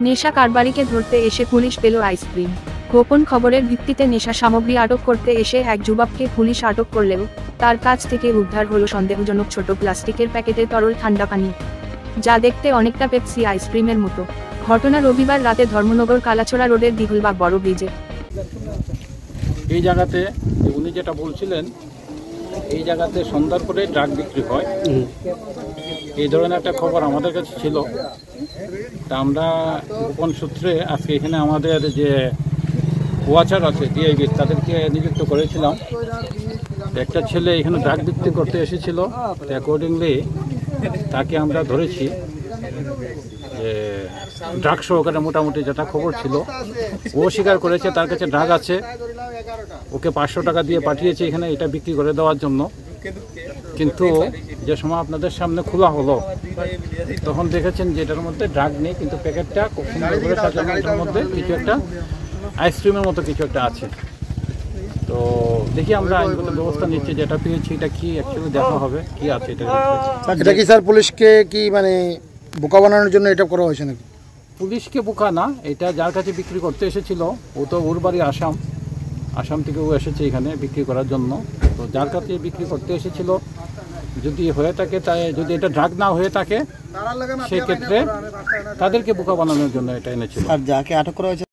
নেশা কারবারিকে ধরতে এসে পুলিশ পেল আইসক্রিম। গোপন খবরের ভিত্তিতে নেশা সামগ্রী আটক করতে এসে এক যুবককে পুলিশ আটক করলেও তার কাছ থেকে উদ্ধার হলো সন্দেহজনক ছোট প্লাস্টিকের প্যাকেটে তরল ঠান্ডা পানি, যা দেখতে অনেকটা পেপসি আইসক্রিমের মতো। ঘটনা রবিবার রাতে ধর্মনগর কালাছড়া রোডের দিঘুলবাগ বড় ব্রিজে। এই জায়গাতে উনি যেটা বলছিলেন, এই জায়গাতে সন্ধ্যার পরে ড্রাগ বিক্রি হয়, এই ধরনের একটা খবর আমাদের কাছে ছিল। তা আমরা গোপন সূত্রে আজকে এখানে আমাদের যে ওয়াচার আছে ডিআইবি, তাদেরকে নিযুক্ত করেছিলাম। একটা ছেলে এখানে ড্রাগ বিক্রি করতে এসেছিল, অ্যাকর্ডিংলি তাকে আমরা ধরেছি। যে ড্রাগ সহকারে মোটামুটি যেটা খবর ছিল, ও স্বীকার করেছে তার কাছে ড্রাগ আছে। ওকে 500 টাকা দিয়ে পাঠিয়েছে এখানে এটা বিক্রি করে দেওয়ার জন্য। কিন্তু যে সময় আপনাদের সামনে খোলা হলো, তখন দেখেছেন যে এটার মধ্যে ড্রাগ নেই, কিন্তু প্যাকেটটা খুব সুন্দর করে সাজানো, এটার মধ্যে কিছু একটা আইসক্রিমের মতো কিছু একটা আছে। তো দেখি আমরা আইনগত ব্যবস্থা নিচ্ছি, যেটা পেয়েছি এটা কি অ্যাকচুয়ালি দেখা হবে কি আছে এটা। এটা কি স্যার পুলিশকে কি মানে বোকা বানানোর জন্য এটা করা হয়েছে নাকি? পুলিশকে বোকা না, এটা যার কাছে বিক্রি করতে এসেছিল, ও তো ওর বাড়ি আসাম থেকে ও এসেছে এখানে বিক্রি করার জন্য। তো যার কাছে বিক্রি করতে এসেছিল, যদি হয়ে থাকে, তাই যদি এটা ড্রাগ না হয়ে থাকে, সেক্ষেত্রে তাদেরকে বোকা বানানোর জন্য এটা এনেছিল। আর যাকে আটক করা হয়েছে